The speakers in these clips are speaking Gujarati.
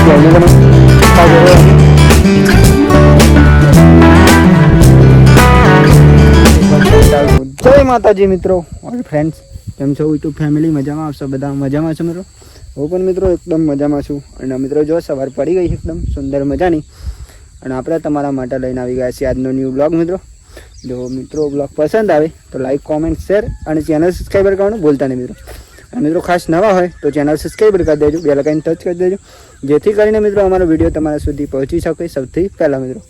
જય માતાજી મિત્રો, ઓલ ફ્રેન્ડ્સ, કેમ છો યુટ્યુબ ફેમિલી? મજામાં આવશો બધા? મજામાં છો મિત્રો? હું પણ મિત્રો એકદમ મજામાં છું. અને મિત્રો જો સવાર પડી ગઈ એકદમ સુંદર મજાની, અને આપણે તમારા માટે લઈને આવી ગયા છીએ આજનો ન્યૂ બ્લોગ. જો મિત્રો બ્લોગ પસંદ આવે તો લાઈક, કોમેન્ટ, શેર અને ચેનલ સબસ્ક્રાઈબર કરવાનું ભૂલતા નહીં મિત્રો. અને મિત્રો ખાસ નવા હોય તો ચેનલ સબસ્ક્રાઈબર કરી દેજો, બેલ આઇકન ટચ કરી દેજો, જેથી કરીને મિત્રો અમારો વિડીયો તમારા સુધી પહોંચી શકે સૌથી પહેલાં મિત્રો.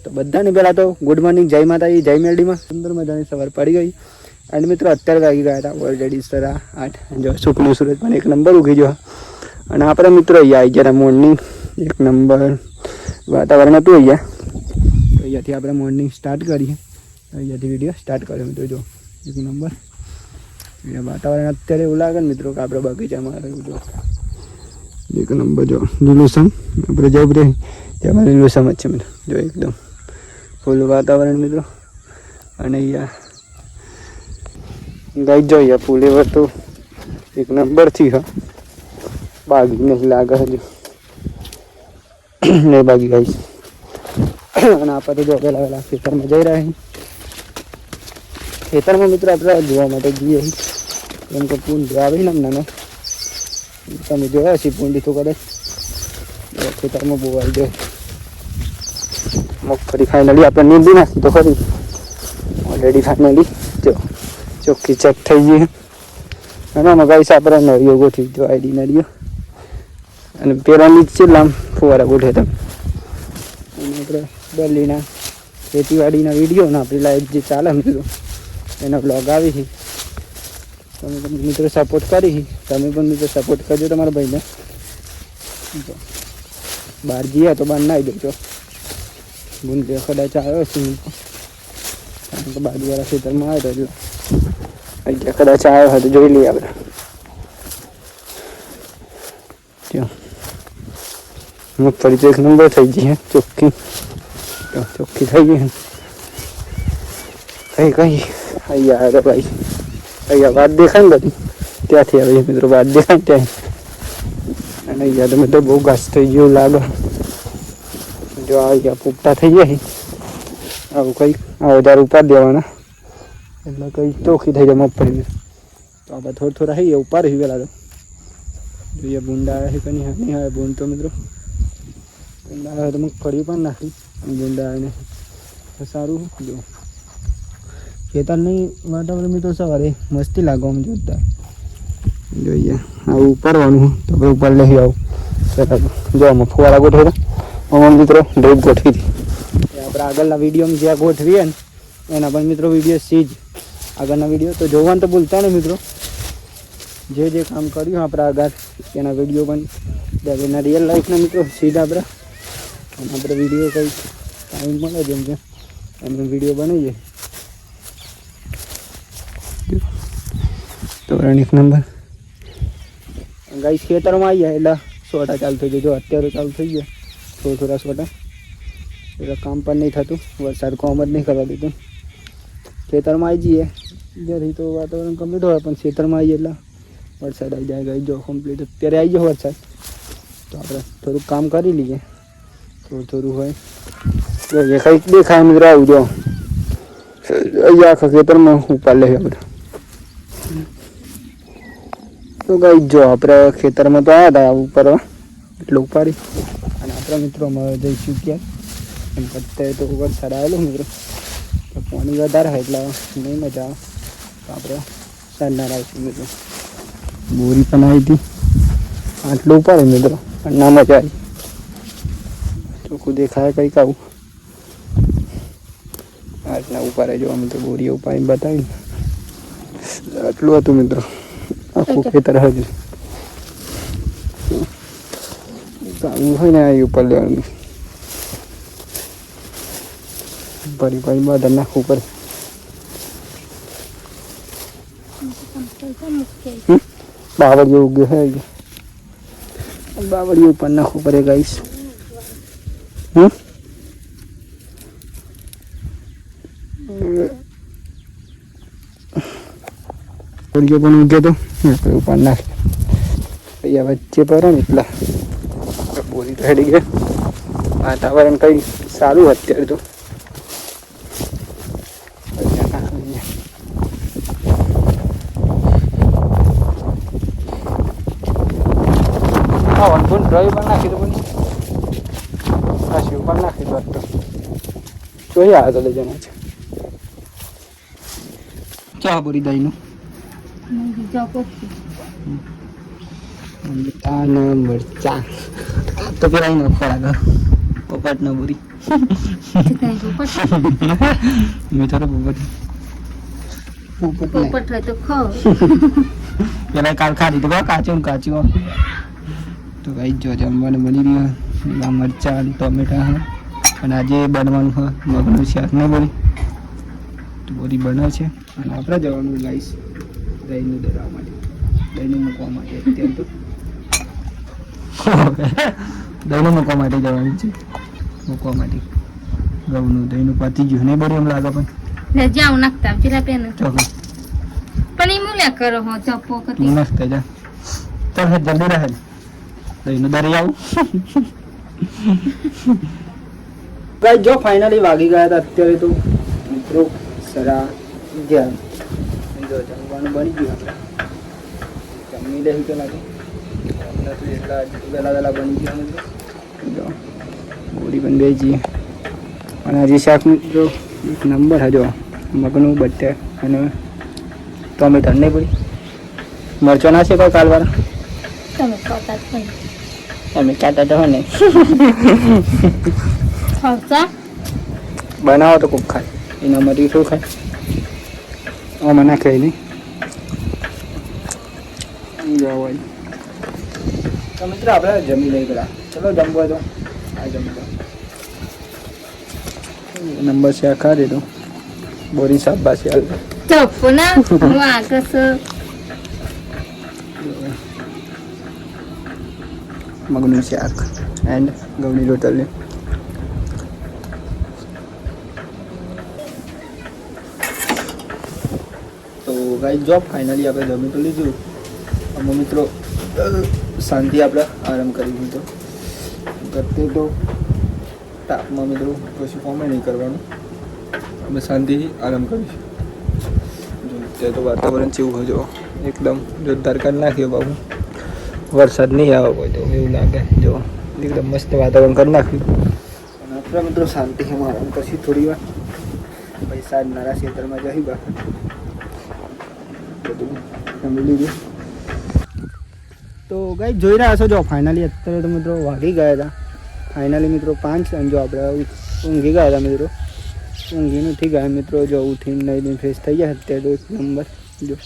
તો બધાને પહેલાં તો ગુડ મોર્નિંગ, જય માતાજી, જય મેલડીમાં. સુંદર મજાની સવાર પડી ગઈ. અને મિત્રો અત્યારે વાગી ગયા હતા ઓલરેડી 8:30. જો શુકનો સૂરજ પણ એક નંબર ઉગી ગયો. અને આપણે મિત્રો અહીંયા આવી ગયા મોર્નિંગ, એક નંબર વાતાવરણ હતું અહીંયા. તો અહીંયાથી આપણે મોર્નિંગ સ્ટાર્ટ કરીએ. અહીંયાથી વિડીયો સ્ટાર્ટ કર્યો મિત્રો. જો એક નંબર વાતાવરણ અત્યારે એવું લાગે ને મિત્રો કે આપણે બગીચામાં રહ્યું. જો એક નંબર, જો લીલુંછમ આપણે જવું રહે ત્યાં લીલુંછમ જ છે મિત્રો. જો એકદમ ફૂલ વાતાવરણ મિત્રો. અને અહીંયા ગાઈ જોઈએ ફૂલ એવા તો એક નંબરથી હા બાગી નહીં લાગે હજુ નહીં બાગી ગાઈશ. અને આપણે તો જો પહેલાં વહેલા ખેતરમાં જઈ રહ્યા છીએ. ખેતરમાં મિત્રો આપણે જોવા માટે જઈએ કેમ કે પૂંડી આવી ને નાનો તમે જોયા છીએ પૂંડી તો કદાચ ખેતરમાં બહુ આવી જાય. મગફળી ફાઇનલી આપણે નીંદી નાખી તો ખરી ઓલરેડી. ફાઇનલી જો ચોખ્ખી ચેક થઈ ગઈ. અને આમાં ગાઈસ આપણે નળીઓ ગોઠવી જો આઈડી નળીઓ. અને પેલા નીચે લાંબ ફુવારા ગોઠવે તમે. અને આપણે દિલ્હીના ખેતીવાડીના વિડીયોના આપણી લાઈફ જે ચાલે મિત્રો એના બ્લોગ આવી છે. તમે પણ મિત્રો સપોર્ટ કરી, તમે પણ મિત્રો સપોર્ટ કરજો તમારા ભાઈને. બહાર જઈએ તો બહાર નાહી દેજો. બુંદ કદાચ આવ્યો છે કારણ કે બાજુવાળા ખેતરમાં આવ્યો હતો. અહીંયા કદાચ આવ્યો હતો, જોઈ લઈએ આપણે. મગફળી તો એક નંબર થઈ ગઈ, ચોખ્ખી ચોખ્ખી થઈ ગઈ. કઈ અહીંયા આવે ભાઈ, અહીંયા વાત દેખાય ને બધી ત્યાંથી આવે મિત્રો, વાત દેખાય ત્યાં. અને અહીંયા તમે તો બહુ ઘાસ થઈ ગયું લાગે. જો અહીંયા પૂગતા થઈ જાય આવું કંઈક આ વધારે ઉપાડી દેવાના એટલે કંઈ ચોખ્ખી થઈ જાય મગફળી. તો આપણે થોડા રહીએ ઉપાડી પેલા તો જોઈએ બુંડા આવે છે કે નહીં આવે. બુંદ તો મિત્રો બુંડા આવે તો મગફળી પણ નાખી, બુંડા આવે ને સારું. જો ખેતરની વાતાવરણ મિત્રો સવારે મસ્તી લાગો આમ જોતા. જોઈએ આવું ઉપાડવાનું તો આપણે ઉપર લઈ આવું. જો આમાં ફુવારા ગોઠવેલા મિત્રો ડ્રીપ ગોઠવી હતી. આપણે આગળના વિડીયોમાં જ્યાં ગોઠવીએ ને એના પણ મિત્રો વિડીયો સીજ આગળના વિડીયો તો જોવાનું તો ભૂલતા નહીં મિત્રો. જે કામ કર્યું આપણે આગળ એના વિડીયો પણ એના રિયલ લાઈફના મિત્રો સીધા આપણે અને આપણે વિડીયો કંઈક ટાઈમ મળે જેમ કે એનો વિડીયો બનાવીએ તો એક નંબર. ગાઈસ ખેતરમાં આવી જાય એટલે સોટા ચાલુ થઈ જાય. જો અત્યારે ચાલુ થઈ ગયા થોડા સોટા એટલે કામ પણ નહીં થતું. વરસાદ કોમ જ નહીં કરવા દીધું. ખેતરમાં આવી જઈએ જ્યાંથી તો વાતાવરણ કમ્પ્લીટ હોય, પણ ખેતરમાં આવીએ એટલે વરસાદ આવી જાય. ગઈ જો કમ્પ્લીટ અત્યારે આવી ગયો વરસાદ. તો આપણે થોડુંક કામ કરી લઈએ, થોડું હોય જોઈએ કંઈક દેખાય મિત્રો. આવું જો અહીંયા આખા ખેતરમાં ઉપાડ લઈએ આપણે. તો ગઈ જો આપણે ખેતરમાં તો આવ્યા હતા ઉપર એટલે ઉપાડી. અને આપણા મિત્રો અમારે જઈશું ક્યાં એમ કરતા તો વરસાદ આવેલો મિત્રો તો પાણી વધારે હોય એટલે નહીં મજા આવે. તો આપણે સાંજના આવીશું મિત્રો. બોરી પણ આવી હતી આટલું ઉપાડે મિત્રો પણ ના મજા આવી. ચોખ્ખું દેખાય કંઈક આવું આટલા ઉપાડે જોવા મિત્રો. બોરી ઉપાડીને બતાવી આટલું હતું મિત્રો આખું ખેતર. હજુ કામ હોય ને આ ઉપર લેવાનું ભરી બધા નાખવું પડે. બાવળીઓ ઉગ્યો હે, બાવળીઓ ઉપર નાખવું પડે ગાઈસ. બાવળીઓ પણ ઉગ્યો તો ઉપર નાખે અહીંયા વચ્ચે પડે ને એટલા બોરી રેડી ગઈ. વાતાવરણ કંઈ સારું અત્યારે તો. હા વનપૂન રવિ પણ નાખી દો પણ હા શિવ પણ નાખી દો તો જોઈએ આવે તો લઈ જણા છે. ચા બોરી દહીંનું મરચા તો પેલા અહીં નખવા પોપટ ન બોરી મીઠા પોપટ તો ખાવ પેલા કાલ ખાધી તો કાચું કાચું તો ભાઈ જો જમવાનું બની રહ્યું લીલા મરચાં ટોમેટા હા અને આજે બનવાનું હા મગનું શાક ન બોલી તો બોરી બનાવ છે અને આપણે જવાનું ગાઈશ દહીંનું દળવા માટે દહીંનું મૂકવા માટે અત્યારે તો દહીંનું મૂકવા માટે જવાનું છે મૂકવા માટે ઘઉંનું દહીંનું પતી ગયું નહીં બોરી એમ લાગે પણ જાઉં નાખતા પેલા પેન ચોક્કસ પણ એ મૂલ્યા કરો હો ચપ્પો કતી નાખતા જા ચાલ હે જલ્દી રહે દહીંનું દરી આવું ગાઈસ જો ફાઇનલી વાગી ગયા હતા અત્યારે તો મિત્રો સરા ગયા જો જમવાનું બની ગયું આપણે જમી લઈ કે લાગે હમણાં તો એટલા વહેલા બની ગયા મિત્રો જો બોરી પણ ગઈ છીએ અને હજી શાક મિત્રો એક નંબર હજો મગનું બટેર અને ટોમેટો નહીં પડી મરચો ના છે કોઈ કાલવાળા તમે ખાતા જ નહીં તમે ચાટા તો ને ખાવતા બનાવો તો ખૂબ ખાય એના માટે શું ખાય આમાં ના ખાય નહીં જવાય તો મિત્રો આપણે જમી લઈ ગયા ચલો જમવો તો આ જમી લો નંબર છે ખા દીધો બોરી શાકભાજી હાલ ચપ્પો ના વાગસ મગનું શાક એન્ડ ઘઉંની રોટલી તો ગાઈસ જો ફાઇનલી આપણે જમી તો લીધું અમે મિત્રો શાંતિ આપણે આરામ કરી દીધો કરતે તો તાપમાં મિત્રો કશું કામ નહીં કરવાનું અમે શાંતિથી આરામ કરીશું જો અત્યારે તો વાતાવરણ જેવું હજો એકદમ જોરદાર કરી નાખ્યો બાબુ વરસાદ નહીં આવે કોઈ તો એવું લાગે જો એકદમ મસ્ત વાતાવરણ કરી નાખ્યું અને આપણા મિત્રો શાંતિથી આરામ કરશું થોડી વાર પૈસા નારા ક્ષેત્રમાં જઈ બહાર બધું જમી લીધું તો ગાઈ જોઈ રહ્યા છો જો ફાઇનલી અત્યારે તો મિત્રો વાગી ગયા હતા ફાઇનલી મિત્રો 5 અને જો આપણે ઊંઘી ગયા હતા મિત્રો ઊંઘીને ઉઠી ગયા મિત્રો જો ઉઠીને નહીં બી ફ્રેશ થઈ ગયા અત્યારે તો એક નંબર જો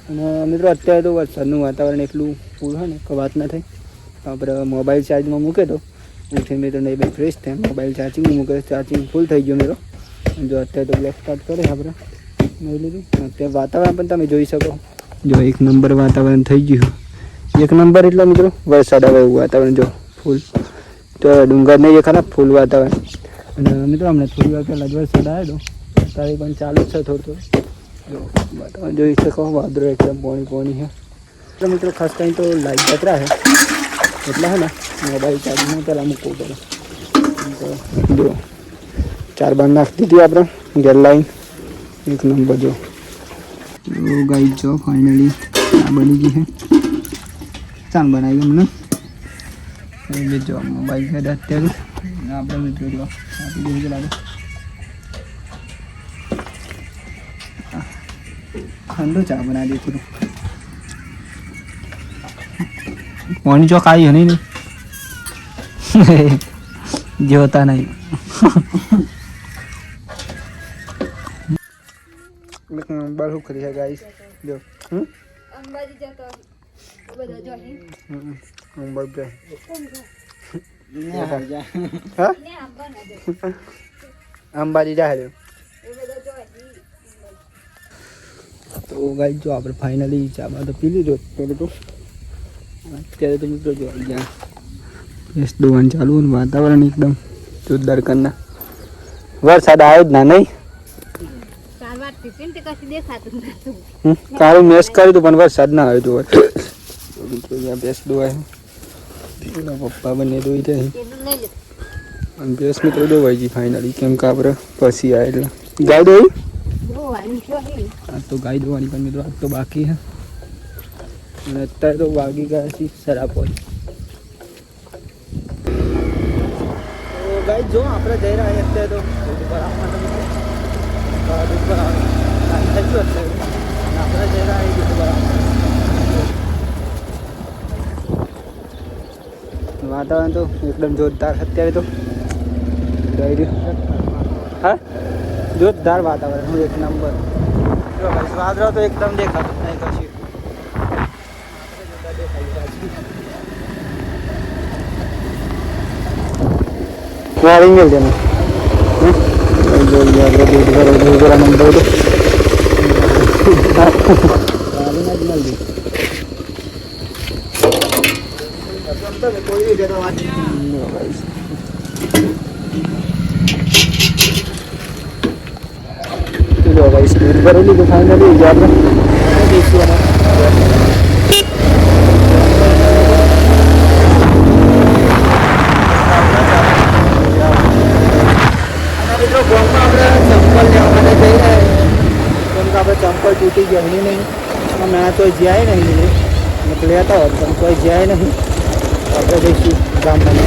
અને મિત્રો અત્યારે તો વરસાદનું વાતાવરણ એટલું ફૂલ હોય ને કે વાત ના થાય આપણે મોબાઈલ ચાર્જમાં મૂકે તો ઉઠીને મિત્રો નહીં બી ફ્રેશ થાય મોબાઈલ ચાર્જિંગમાં મૂકે ચાર્જિંગ ફૂલ થઈ ગયું મિત્રો જો અત્યારે તો બ્લેક સ્ટાર્ટ કરે આપણે નહીં લીધું અત્યારે વાતાવરણ પણ તમે જોઈ શકો જો એક નંબર વાતાવરણ થઈ ગયું એક નંબર એટલે મિત્રો વરસાદ આવે એવું વાતાવરણ જો ફૂલ તો ડુંગર નહીં ખરાબ ફૂલ વાતાવરણ અને મિત્રો અમને થોડી વાર પહેલાં જ વરસાદ આવ્યો હતો અત્યારે પણ ચાલુ જ છે થોડું જો વાતાવરણ જોઈ શકો વાદળો એકદમ પોણી છે એટલે મિત્રો ખાસ કરીને તો લાઈટ જતરા છે એટલે હે ને મોબાઈલ ચાર્જિંગમાં પહેલાં મૂકવું પડે તો જો 4 બાર નાખી દીધી આપણે ગેર લાઈન એક નંબર જો ગાઈ જો ફાઇનલી આ બની ગઈ છે ચાલ બનાવી અમને જો મોબાઈલ છે અત્યારે આપણે મિત્રો જો આપી દીધું લાગે ઠંડો ચા બનાવી દીધું પાણી ચોક આવી નહીં જોતા નહીં નંબર શું કરી છે ગાઈસ જો અંબાજી જતો બધા જો નંબર પ્લે અંબાજી જાય તો ગાઈસ જો આપણે ફાઇનલી ચામાં તો પી લીધો પેલું તો અત્યારે તો મિત્રો જો અહીંયા એસ દોવાનું ચાલુ ને વાતાવરણ એકદમ જોરદાર કરના વરસાદ આવ્યો જ ના નહીં કાળું મેસ કર્યું હતું પણ વરસાદ ના આવ્યો તો મિત્રો અહીંયા બેસ દોવાય એના પપ્પા બંને દોઈ જાય એટલું નહીં લે. અને બેસ મિત્રો દોવાઈ ગઈ ફાઇનલી કેમ કે આપણે પછી આ એટલે ગાય દોઈ બહુ વાલી છે હે. આ તો ગાય દોવાની પણ મિત્રો આજ તો બાકી છે અને અત્યારે તો વાગી ગયા છે સરા પોઈ તો ગાય જો આપણે જઈ રહ્યા અત્યારે તો દૂધ પર આપવાના દૂધ પર આપણે જઈ રહ્યા દૂધ પર વાતાવરણ તો એકદમ જોરદાર અત્યારે તો હા જોરદાર વાતાવરણ એક નંબર વાદળો તો એકદમ દેખાતું નહીં કશું વાળી ગયેલ તેને જોઈએ આપણે દૂધ ભરા નંબર ચલો ભાઈ સ્પીડ ભરેલી તો ફાઇનલી આપણે મિત્રો ગોમમાં આપણે ચંપલ લેવા માટે જઈ રહ્યા કેમ કે આપણે ચંપલ તૂટી ગયા નહીં મેં તો જ્યાંય નહીં લીધે લેતા હોત પણ કોઈ જ્યાંય નહીં આપણે જઈશું ગામમાં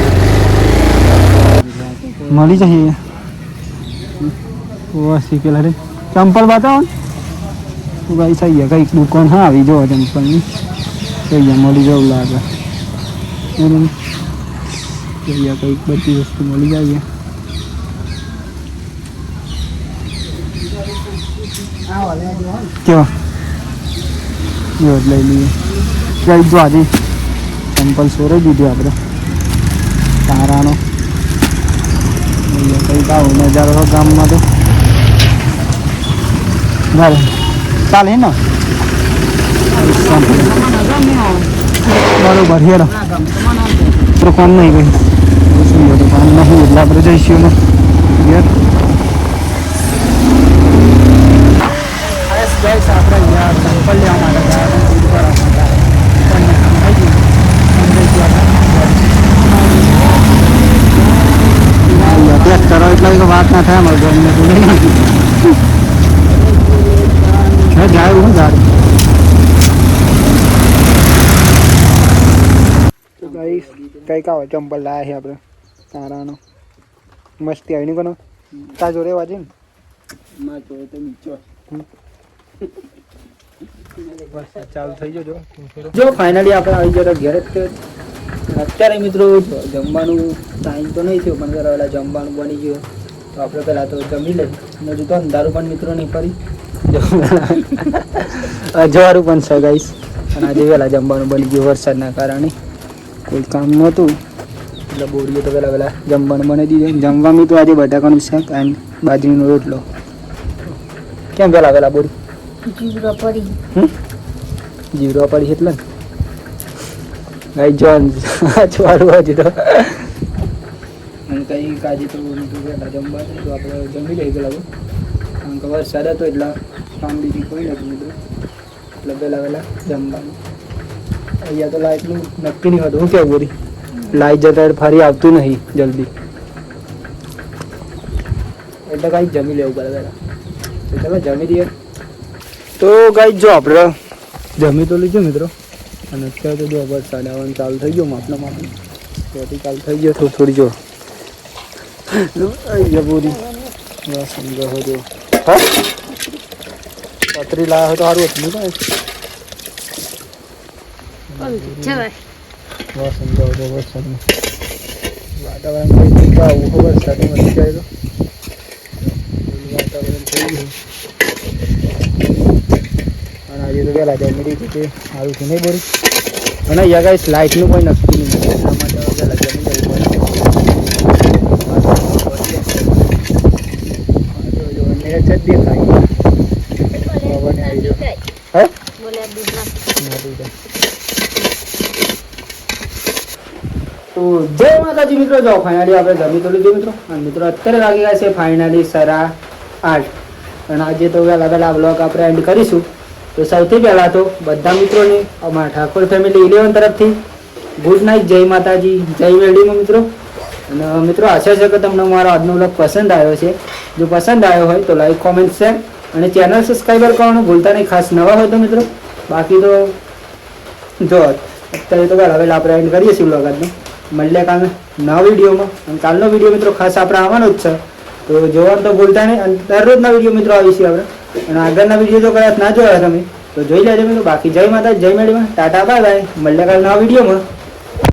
મળી જઈએ શીખેલા રે ચંપલ બતાવો ને ભાઈ થઈ ગયા કંઈક દુકાન હા આવી જો ચંપલની થઈ ગયા મળી જવું લાગે થઈ ગયા કંઈક બધી વસ્તુ મળી જાય કેવા જો લઈ લઈએ કઈ જો આજે ચંપલ સોરે દીધું આપણે તારાનો કંઈક આવો નજારો ગામમાં તો બરાબર ચાલે ને બરોબર હેરો તો કોમ નહીં ગઈ કામ નહીં એટલે આપણે જઈશું ને આપણે ચંપલ લેવા માટે અભ્યાસ કરો એટલે વાત ના થાય અમારે ઘરને જાય હું ગાડી કઈક આવે ચંપલ લાયા છે આપણે તારાનો મસ્તી આવી નહીં કોનો તા જોડે વાજે ને ચાલુ થઈ જજો જો ફાઇનલી આપણે આવી જતો ઘેર જ અત્યારે મિત્રો જમવાનું ટાઈમ તો નહીં થયો પણ પહેલાં જમવાનું બની ગયું તો આપણે પહેલાં તો જમી લઈએ અને હજુ તો અંધારું પણ મિત્રો નહીં ફરી અજવાળું પણ છે ગાઈસ અને આજે વહેલા જમવાનું બની ગયું વરસાદના કારણે કોઈ કામ નહોતું એટલે બોરીએ તો પહેલાં જમવાનું બનાવી દીધું જમવામાં તો આજે બટાકાનું શાક અને બાજરીનો રોટલો કેમ પહેલાં બોરી જીવરો પડી જીવરો પડી એટલે ને ગાઈ જોન અજવાળું હજુ તો અને કંઈ કાજે તો પહેલાં જમવાનું તો આપણે જમી લઈ ગયેલા કારણ કે વરસાદ હતો એટલે કામ બીજી કોઈ નથી મિત્રો એટલે પહેલાં જમવાનું અહીંયા તો લાઇટનું નક્કી નહીં હતું હું કેવું બોરી લાઇટ જતા ફરી આવતું નહીં જલ્દી એટલે કાંઈ જમી લેવું પડે પહેલાં તો ચાલો જમી દઈએ તો કાંઈ જો આપણે જમી તો લીધું મિત્રો અને અત્યારે તો જો વરસાદ આવવાનું ચાલુ થઈ ગયો માપના માપનું ત્યાંથી ચાલુ થઈ ગયો થોડી જો બોરી સમજો જો હા પતરી લાવ્યા હોય તો સારું હતું નહીં સમજાવો વરસાદમાં વાતાવરણ કંઈ આવું વરસાદમાં વધી જાય તો વાતાવરણ થઈ ગયું અને આજે તો વહેલા જમી લીધું તે સારું છે નહીં બોરી અને અહીંયા ગાઈસ લાઇટનું કોઈ નક્કી નહીં એટલા માટે વહેલા જમી જવું પડે મેચ જ દેખાય પવન આવી ગયો હે તો જય માતાજી મિત્રો જાઓ ફાઇનલી આપણે જમી તો લીધું મિત્રો અને મિત્રો અત્યારે લાગી ગયા છે ફાઇનલી 8:30 અને આજે તો વહેલા બ્લોગ આપણે એન્ડ કરીશું તો સૌથી પહેલાં તો બધા મિત્રોને અમારા ઠાકોર ફેમિલી 11 તરફથી ગુડ નાઇટ, જય માતાજી, જય વેડીમાં મિત્રો. અને મિત્રો આશા છે કે તમને મારો આજનો વ્લોગ પસંદ આવ્યો છે. જો પસંદ આવ્યો હોય તો લાઈક, કોમેન્ટ, શેર અને ચેનલ સબસ્ક્રાઈબર કરવાનું ભૂલતા નહીં, ખાસ નવા હોય તો મિત્રો. બાકી તો જો અત્યારે તો બરાબર આપણે એન્ડ કરીએ છીએ વ્લોગ આજનો. મળીએ કાલે નવા વિડીયોમાં. અને કાલનો વિડીયો મિત્રો ખાસ આપણે આવવાનો જ છે, તો જોવાનું તો ભૂલતા નહીં. અને દરરોજના વિડીયો મિત્રો આવીશું આપણે. અને આગળના વિડીયો તો કદાચ ના જોયા તમે તો જોઈ લેજો મિત્રો. બાકી જય માતા, જય મેળીમાં, ટાટા, બાય બાય. મળીએ કાલે નવા વિડીયોમાં.